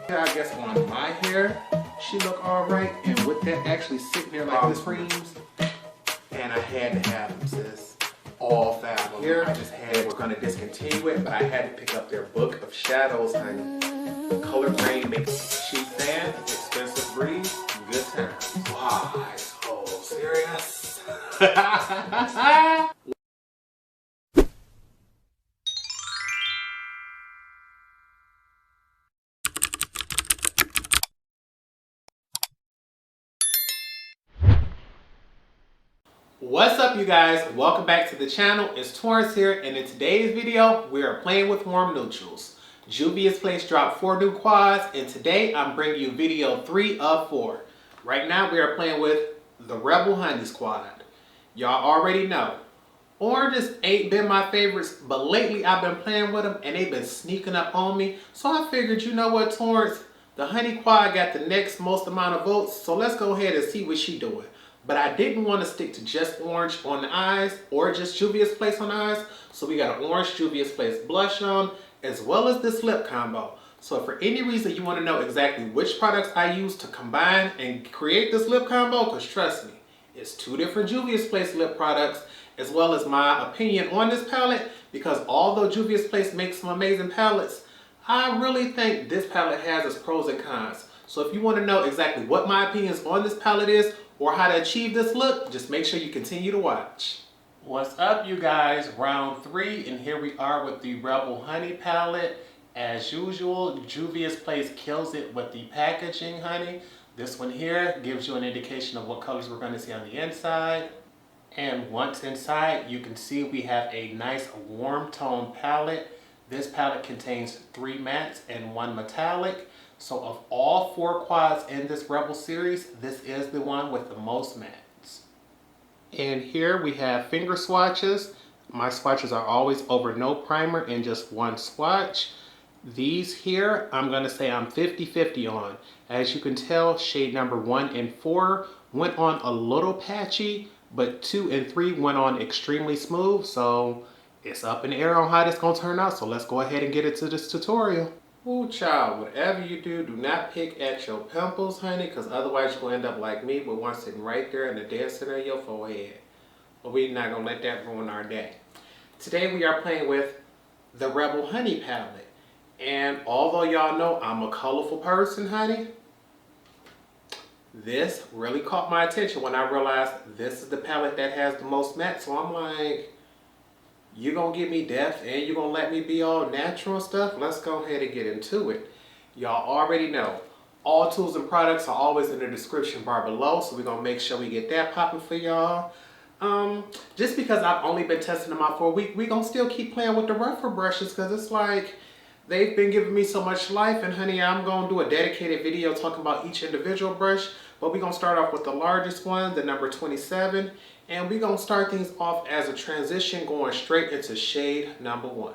I guess on my hair, she look alright. And with that actually sitting there like this creams, and I had to have them, sis. All 5 of them. Here, I just had, we're gonna discontinue it, but I had to pick up their book of shadows, honey. Color grade makes cheap fan, expensive breeze, good times. Why so serious? What's up, you guys? Welcome back to the channel. It's Torrence here, and in today's video, we are playing with warm neutrals. Juvia's Place dropped 4 new quads, and today I'm bringing you video 3 of 4. Right now, we are playing with the Rebel Honey Squad. Y'all already know, oranges ain't been my favorites, but lately I've been playing with them, and they've been sneaking up on me. So I figured, you know what, Torrence? The Honey Quad got the next most amount of votes, so let's go ahead and see what she's doing. But I didn't want to stick to just orange on the eyes or just Juvia's Place on the eyes. So we got an orange Juvia's Place blush on as well as this lip combo. So if for any reason you want to know exactly which products I use to combine and create this lip combo, because trust me, it's 2 different Juvia's Place lip products as well as my opinion on this palette, because although Juvia's Place makes some amazing palettes, I really think this palette has its pros and cons. So if you want to know exactly what my opinions on this palette is, or how to achieve this look, just make sure you continue to watch. What's up, you guys? Round 3, and here we are with the Rebel Honey palette. As usual, Juvia's Place kills it with the packaging, honey. This one here gives you an indication of what colors we're going to see on the inside. And once inside, you can see we have a nice warm tone palette. This palette contains 3 mattes and 1 metallic. So of all 4 quads in this Rebel series, this is the one with the most mattes. And here we have finger swatches. My swatches are always over no primer and just 1 swatch. These here, I'm going to say I'm 50-50 on. As you can tell, shade number 1 and 4 went on a little patchy, but 2 and 3 went on extremely smooth. So it's up in the air on how this going to turn out. So let's go ahead and get into this tutorial. Ooh, child, whatever you do, do not pick at your pimples, honey, because otherwise you're going to end up like me with one sitting right there in the dead center of your forehead. But we're not going to let that ruin our day. Today we are playing with the Rebel Honey palette. And although y'all know I'm a colorful person, honey, this really caught my attention when I realized this is the palette that has the most matte. So I'm like, you're going to give me depth and you're going to let me be all natural and stuff? Let's go ahead and get into it. Y'all already know, all tools and products are always in the description bar below, so we're going to make sure we get that popping for y'all. Just because I've only been testing them out for a week, we're going to still keep playing with the Redford brushes, because it's like they've been giving me so much life. And honey, I'm going to do a dedicated video talking about each individual brush. But we're going to start off with the largest one, the number 27. And we're going to start things off as a transition going straight into shade number 1.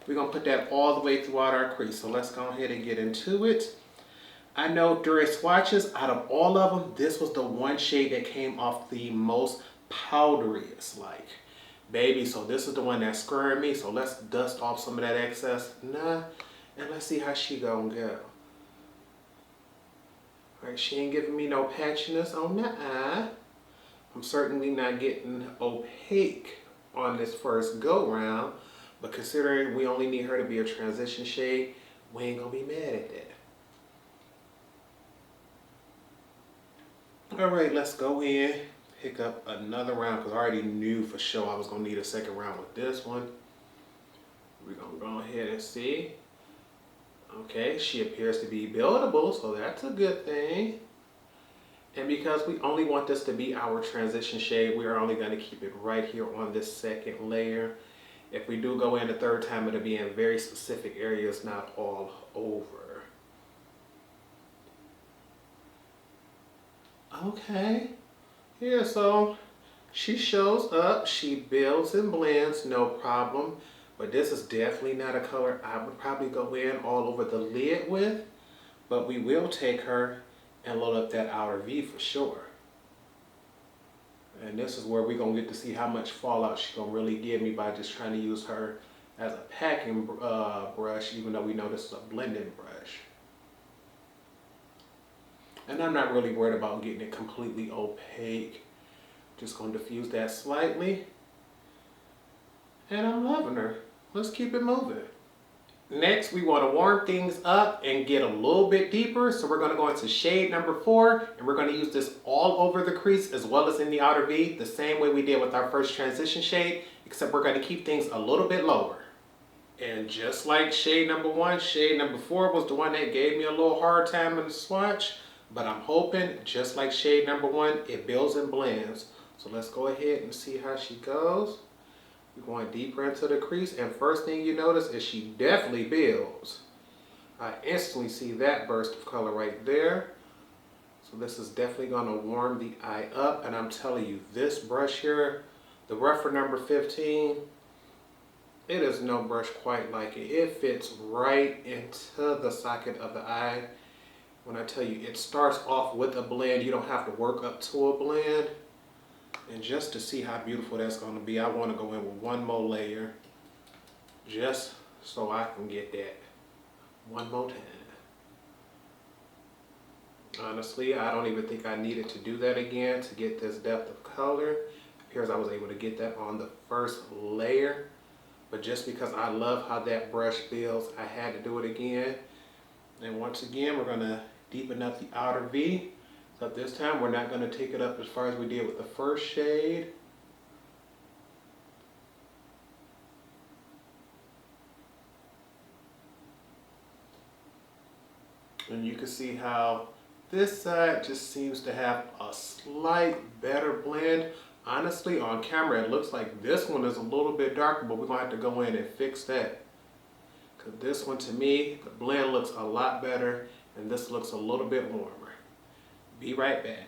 We're going to put that all the way throughout our crease. So let's go ahead and get into it. I know during swatches, out of all of them, this was the one shade that came off the most powderiest. Like, baby, so this is the one that's scaring me. So let's dust off some of that excess. And let's see how she gonna go. All right, she ain't giving me no patchiness on the eye. I'm certainly not getting opaque on this first go round, but considering we only need her to be a transition shade, we ain't gonna be mad at that. All right, let's go in, pick up another round, because I already knew for sure I was gonna need a second round with this one. We're gonna go ahead and see. Okay, she appears to be buildable, so that's a good thing. And because we only want this to be our transition shade, we are only going to keep it right here on this second layer. If we do go in a third time, it'll be in very specific areas, not all over. Okay. Yeah, so she shows up, she builds and blends, no problem. But this is definitely not a color I would probably go in all over the lid with. But we will take her and load up that outer V for sure. And this is where we're going to get to see how much fallout she's going to really give me by just trying to use her as a packing brush, even though we know this is a blending brush. And I'm not really worried about getting it completely opaque. Just going to diffuse that slightly. And I'm loving her. Let's keep it moving. Next, we want to warm things up and get a little bit deeper. So we're going to go into shade number 4, and we're going to use this all over the crease as well as in the outer V, the same way we did with our first transition shade, except we're going to keep things a little bit lower. And just like shade number 1, shade number 4 was the one that gave me a little hard time in the swatch, but I'm hoping, just like shade number 1, it builds and blends. So let's go ahead and see how she goes. We're going deeper into the crease, and first thing you notice is she definitely builds. I instantly see that burst of color right there. So this is definitely going to warm the eye up, and I'm telling you, this brush here, the Redford number 15, it is no brush quite like it. It fits right into the socket of the eye. When I tell you, it starts off with a blend, you don't have to work up to a blend. And just to see how beautiful that's going to be, I want to go in with one more layer, just so I can get that one more time. Honestly, I don't even think I needed to do that again to get this depth of color. It appears I was able to get that on the first layer, but just because I love how that brush feels, I had to do it again. And once again, we're going to deepen up the outer V. But this time we're not going to take it up as far as we did with the first shade. And you can see how this side just seems to have a slight better blend. Honestly, on camera it looks like this one is a little bit darker, but we're going to have to go in and fix that. Because this one, to me, the blend looks a lot better, and this looks a little bit warmer. Be right back.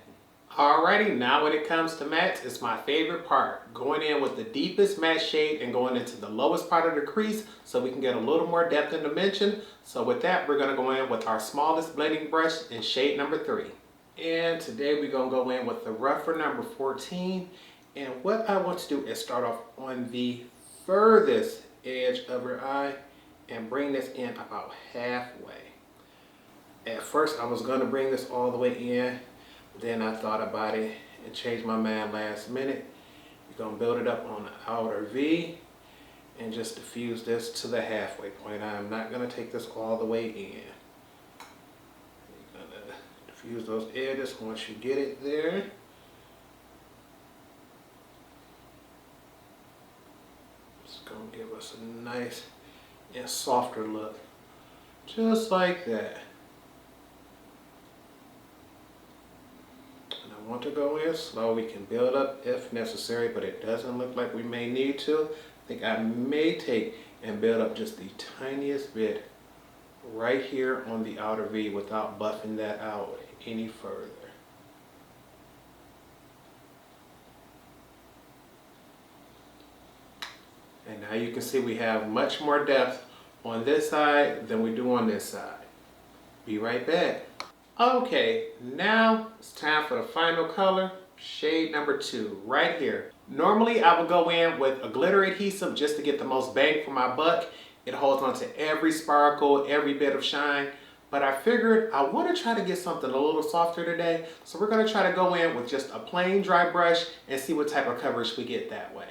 Alrighty, now when it comes to mattes, it's my favorite part. Going in with the deepest matte shade and going into the lowest part of the crease so we can get a little more depth and dimension. So with that, we're going to go in with our smallest blending brush in shade number 3. And today we're going to go in with the Redford number 14. And what I want to do is start off on the furthest edge of her eye and bring this in about halfway. At first I was going to bring this all the way in, then I thought about it and changed my mind last minute. You're going to build it up on the outer V and just diffuse this to the halfway point. I'm not going to take this all the way in. You're going to diffuse those edges once you get it there. It's going to give us a nice and softer look. Just like that. I want to go in slow. We can build up if necessary, but it doesn't look like we may need to. I think I may take and build up just the tiniest bit right here on the outer V without buffing that out any further. And now you can see we have much more depth on this side than we do on this side. Be right back. Okay, now it's time for the final color, shade number 2, right here. Normally I would go in with a glitter adhesive just to get the most bang for my buck. It holds on to every sparkle, every bit of shine. But I figured I want to try to get something a little softer today. So we're going to try to go in with just a plain dry brush and see what type of coverage we get that way.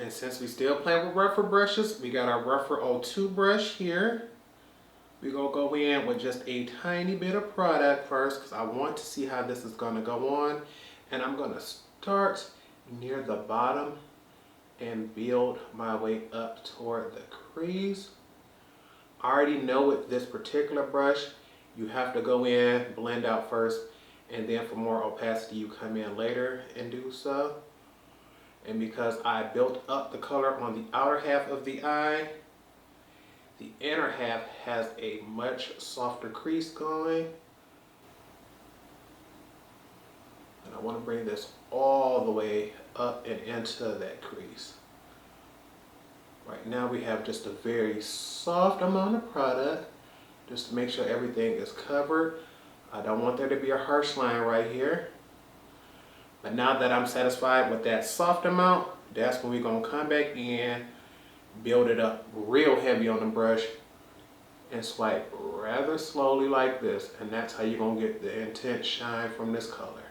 And since we still playing with Redford brushes, we got our Redford 02 brush here. We're going to go in with just a tiny bit of product first because I want to see how this is going to go on. And I'm going to start near the bottom and build my way up toward the crease. I already know with this particular brush, you have to go in, blend out first, and then for more opacity, you come in later and do so. And because I built up the color on the outer half of the eye, the inner half has a much softer crease going. And I want to bring this all the way up and into that crease. Right now we have just a very soft amount of product just to make sure everything is covered. I don't want there to be a harsh line right here. But now that I'm satisfied with that soft amount, that's when we're going to come back in, build it up real heavy on the brush, and swipe rather slowly like this, and that's how you're going to get the intense shine from this color.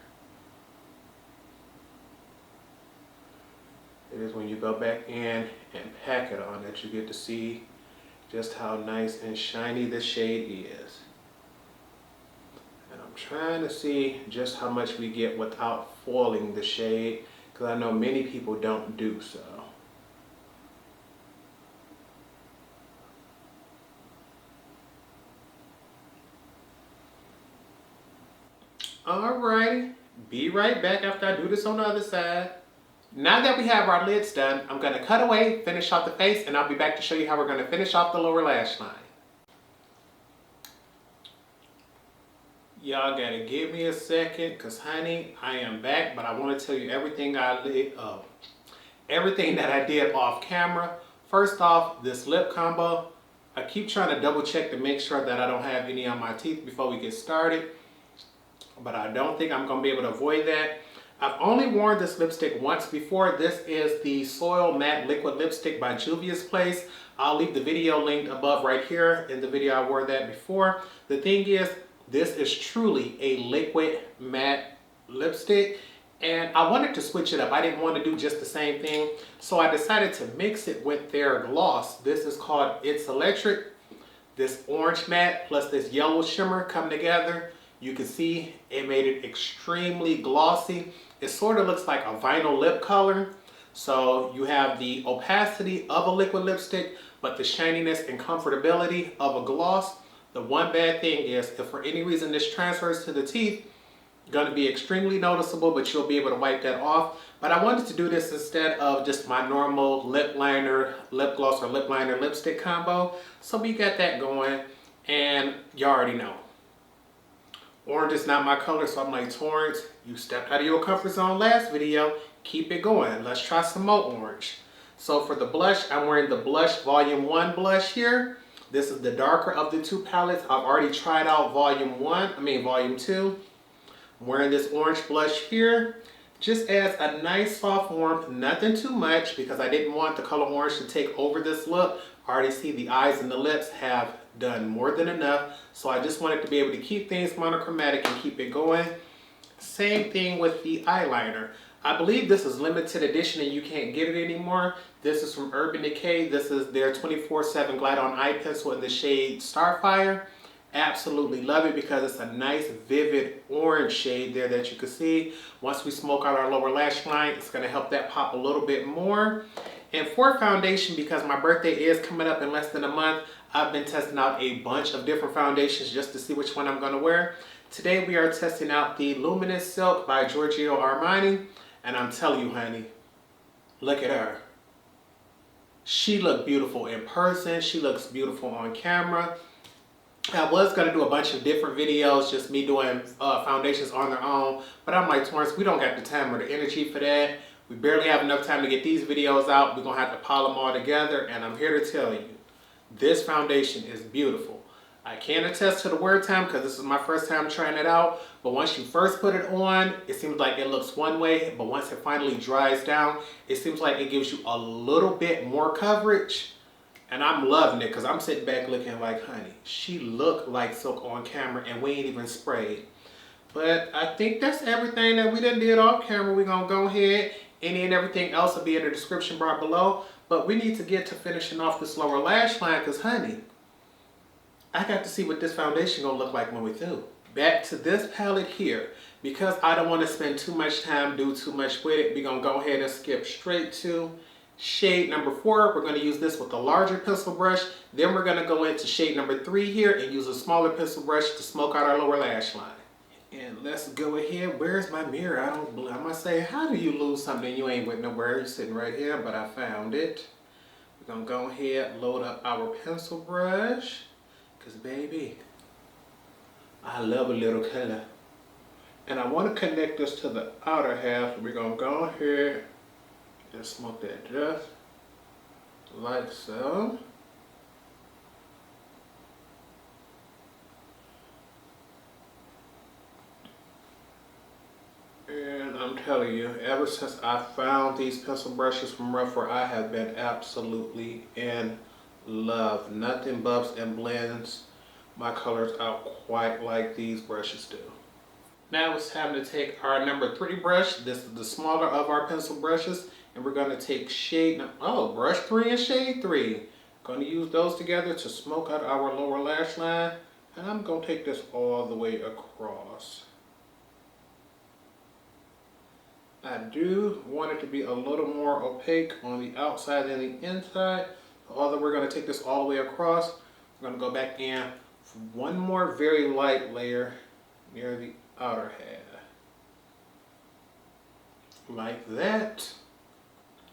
It is when you go back in and pack it on that you get to see just how nice and shiny this shade is. And I'm trying to see just how much we get without foiling the shade, because I know many people don't do so. Alrighty, be right back after I do this on the other side. Now that we have our lids done, I'm going to cut away, finish off the face, and I'll be back to show you how we're going to finish off the lower lash line. Y'all gotta give me a second, because honey, I am back, but I want to tell you everything everything that I did off camera. First off, this lip combo, I keep trying to double check to make sure that I don't have any on my teeth before we get started, but I don't think I'm going to be able to avoid that. I've only worn this lipstick once before. This is the Soil Matte Liquid Lipstick by Juvia's Place. I'll leave the video linked above right here. In the video I wore that before. The thing is, this is truly a liquid matte lipstick, and I wanted to switch it up. I didn't want to do just the same thing, so I decided to mix it with their gloss. This is called It's Electric. This orange matte plus this yellow shimmer come together. You can see it made it extremely glossy. It sort of looks like a vinyl lip color. So you have the opacity of a liquid lipstick, but the shininess and comfortability of a gloss. The one bad thing is, if for any reason this transfers to the teeth, going to be extremely noticeable, but you'll be able to wipe that off. But I wanted to do this instead of just my normal lip liner, lip gloss, or lip liner lipstick combo. So we got that going, and you already know. Orange is not my color, so I'm like, Torrence, you stepped out of your comfort zone last video. Keep it going. Let's try some more orange. So for the blush, I'm wearing the Blush Volume 1 blush here. This is the darker of the two palettes. I've already tried out Volume 2. I'm wearing this orange blush here. Just adds a nice soft warmth, nothing too much, because I didn't want the color orange to take over this look. I already see the eyes and the lips have done more than enough, so I just wanted to be able to keep things monochromatic and keep it going. Same thing with the eyeliner. I believe this is limited edition and you can't get it anymore. This is from Urban Decay. This is their 24/7 Glide On Eye Pencil in the shade Starfire. Absolutely love it because it's a nice vivid orange shade there that you can see. Once we smoke out our lower lash line, it's going to help that pop a little bit more. And for foundation, because my birthday is coming up in less than a month, I've been testing out a bunch of different foundations just to see which one I'm going to wear. Today we are testing out the Luminous Silk by Giorgio Armani. And I'm telling you, honey, look at her. She looked beautiful in person. She looks beautiful on camera. I was going to do a bunch of different videos, just me doing foundations on their own. But I'm like, Torrence, we don't got the time or the energy for that. We barely have enough time to get these videos out. We're going to have to pile them all together. And I'm here to tell you, this foundation is beautiful. I can attest to the wear time because this is my first time trying it out. But once you first put it on, it seems like it looks one way. But once it finally dries down, it seems like it gives you a little bit more coverage. And I'm loving it because I'm sitting back looking like, honey, she looked like silk on camera and we ain't even sprayed. But I think that's everything that we done did off camera. We're going to go ahead. Any and everything else will be in the description bar below. But we need to get to finishing off this lower lash line because, honey, I got to see what this foundation gonna look like when we're through. Back to this palette here. Because I don't want to spend too much time, do too much with it, we're gonna go ahead and skip straight to shade number 4. We're gonna use this with a larger pencil brush. Then we're gonna go into shade number 3 here and use a smaller pencil brush to smoke out our lower lash line. And let's go ahead. Where's my mirror? I must say, how do you lose something you ain't with nowhere? You're sitting right here, but I found it. We're gonna go ahead, load up our pencil brush. Because, baby, I love a little color. And I want to connect this to the outer half. So we're going to go ahead and smoke that just like so. And I'm telling you, ever since I found these pencil brushes from Redford, I have been absolutely in love. Nothing buffs and blends my colors out quite like these brushes do. Now it's time to take our number 3 brush. This is the smaller of our pencil brushes. And we're going to take brush 3 and shade 3. Going to use those together to smoke out our lower lash line. And I'm going to take this all the way across. I do want it to be a little more opaque on the outside than the inside. Although we're going to take this all the way across, we're going to go back in for one more very light layer near the outer half. Like that.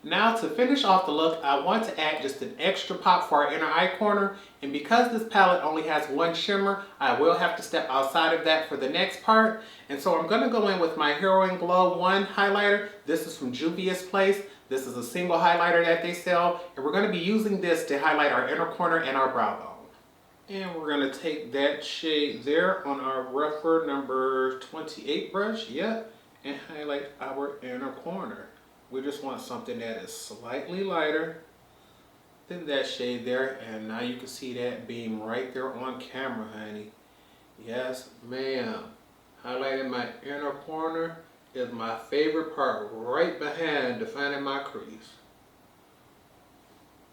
Now to finish off the look, I want to add just an extra pop for our inner eye corner. And because this palette only has one shimmer, I will have to step outside of that for the next part. And so I'm going to go in with my Hero and Glow 1 highlighter. This is from Juvia's Place. This is a single highlighter that they sell. And we're going to be using this to highlight our inner corner and our brow bone. And we're going to take that shade there on our Redford number 28 brush. Yep. And highlight our inner corner. We just want something that is slightly lighter than that shade there. And now you can see that beam right there on camera, honey. Yes, ma'am. Highlighting my inner corner is my favorite part, right behind defining my crease.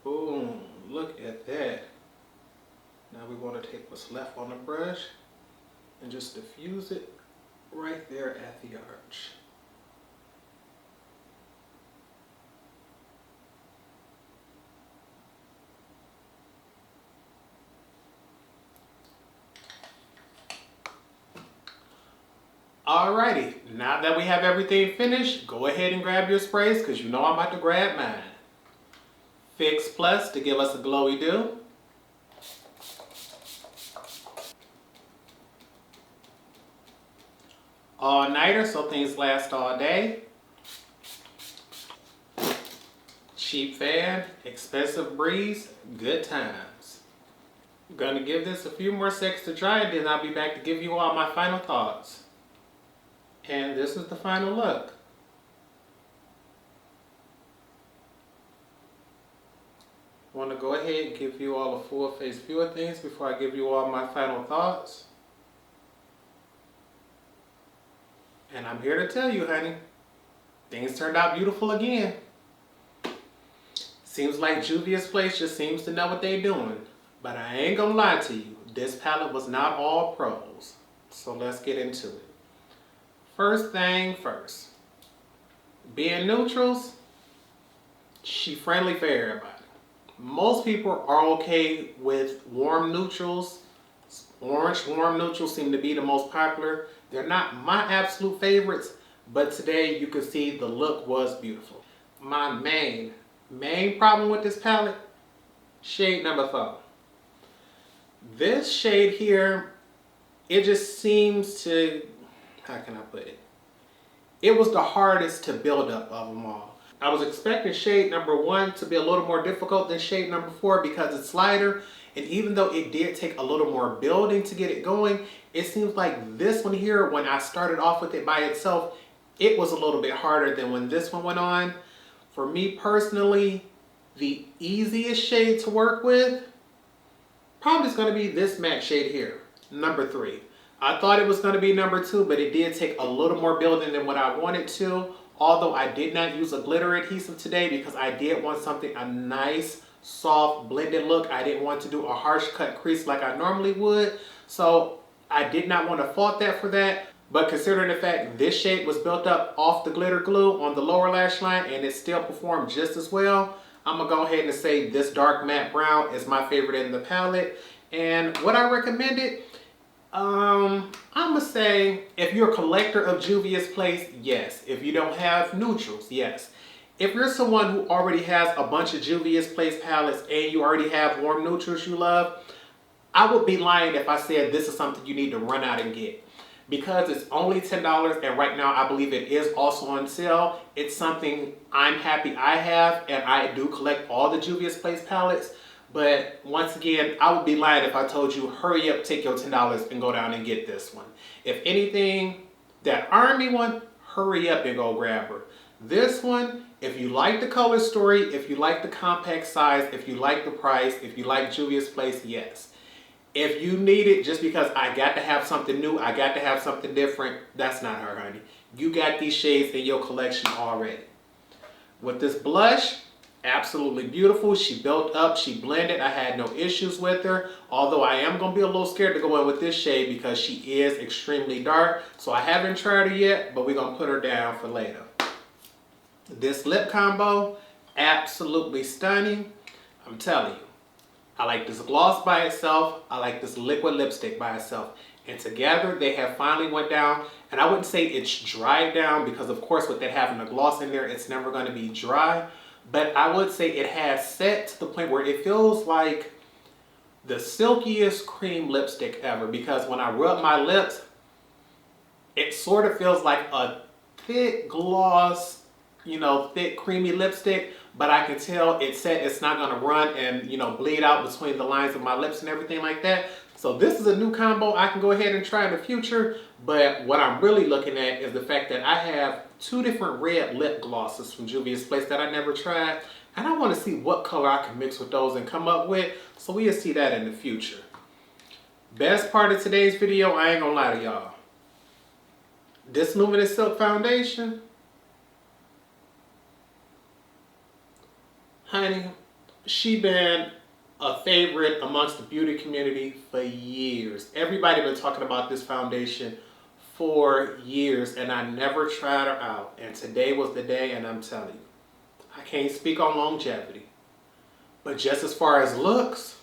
Boom, look at that. Now we want to take what's left on the brush and just diffuse it right there at the arch. Alrighty, now that we have everything finished, go ahead and grab your sprays because you know I'm about to grab mine. Fix Plus to give us a glowy do. All Nighter so things last all day. Cheap Fan, Expensive Breeze, Good Times. I'm going to give this a few more seconds to dry and then I'll be back to give you all my final thoughts. And this is the final look. I want to go ahead and give you all a full face view of things before I give you all my final thoughts. And I'm here to tell you, honey, things turned out beautiful again. Seems like Juvia's Place just seems to know what they're doing. But I ain't gonna lie to you, this palette was not all pros. So let's get into it. First thing first, being neutrals, she friendly for everybody. Most people are okay with warm neutrals. Orange warm neutrals seem to be the most popular. They're not my absolute favorites, but today you can see the look was beautiful. My main problem with this palette, shade number 4. This shade here, it just seems to, how can I put it? It was the hardest to build up of them all. I was expecting shade number 1 to be a little more difficult than shade number 4 because it's lighter. And even though it did take a little more building to get it going, it seems like this one here, when I started off with it by itself, it was a little bit harder than when this one went on. For me personally, the easiest shade to work with probably is going to be this matte shade here, number 3. I thought it was going to be number 2, but it did take a little more building than what I wanted to. Although I did not use a glitter adhesive today because I did want something, a nice, soft, blended look. I didn't want to do a harsh cut crease like I normally would. So I did not want to fault that for that. But considering the fact this shade was built up off the glitter glue on the lower lash line and it still performed just as well, I'm going to go ahead and say this dark matte brown is my favorite in the palette. And what I recommended, I'm going to say if you're a collector of Juvia's Place, yes. If you don't have neutrals, yes. If you're someone who already has a bunch of Juvia's Place palettes and you already have warm neutrals you love, I would be lying if I said this is something you need to run out and get. Because it's only $10 and right now I believe it is also on sale. It's something I'm happy I have, and I do collect all the Juvia's Place palettes. But once again, I would be lying if I told you hurry up, take your $10 and go down and get this one. If anything, that Army one, hurry up and go grab her. This one, if you like the color story, if you like the compact size, if you like the price, if you like Juvia's Place, yes. If you need it just because I got to have something new, I got to have something different, that's not her, honey. You got these shades in your collection already. With this blush, absolutely beautiful. She built up, she blended. I had no issues with her. Although I am going to be a little scared to go in with this shade because she is extremely dark. So I haven't tried her yet, but we're going to put her down for later. This lip combo, absolutely stunning. I'm telling you. I like this gloss by itself. I like this liquid lipstick by itself. And together they have finally went down. And I wouldn't say it's dried down because of course with that having a gloss in there, it's never going to be dry. But I would say it has set to the point where it feels like the silkiest cream lipstick ever. Because when I rub my lips, it sort of feels like a thick gloss, you know, thick creamy lipstick. But I can tell it said it's not going to run and, you know, bleed out between the lines of my lips and everything like that. So this is a new combo I can go ahead and try in the future. But what I'm really looking at is the fact that I have 2 different red lip glosses from Juvia's Place that I never tried. And I want to see what color I can mix with those and come up with. So we'll see that in the future. Best part of today's video, I ain't going to lie to y'all. This Luminous Silk Foundation, honey, she been a favorite amongst the beauty community for years. Everybody been talking about this foundation for years and I never tried her out. And today was the day and I'm telling you, I can't speak on longevity. But just as far as looks,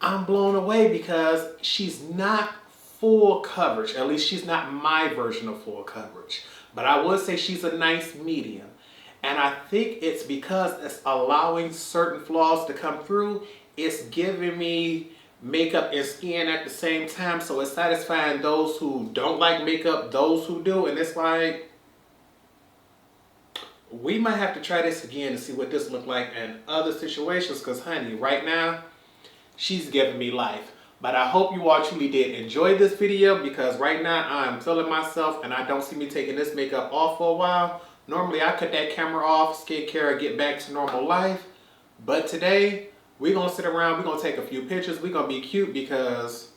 I'm blown away because she's not full coverage. At least she's not my version of full coverage. But I would say she's a nice medium. And I think it's because it's allowing certain flaws to come through. It's giving me makeup and skin at the same time. So it's satisfying those who don't like makeup, those who do. And it's like, we might have to try this again to see what this look like in other situations. Because honey, right now, she's giving me life. But I hope you all truly did enjoy this video because right now I'm feeling myself and I don't see me taking this makeup off for a while. Normally I cut that camera off, skincare, get back to normal life. But today, we're going to sit around, we're going to take a few pictures, we're going to be cute because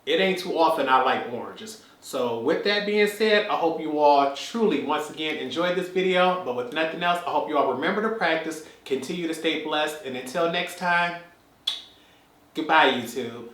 it ain't too often I like oranges. So with that being said, I hope you all truly once again enjoyed this video. But with nothing else, I hope you all remember to practice, continue to stay blessed, and until next time, goodbye YouTube.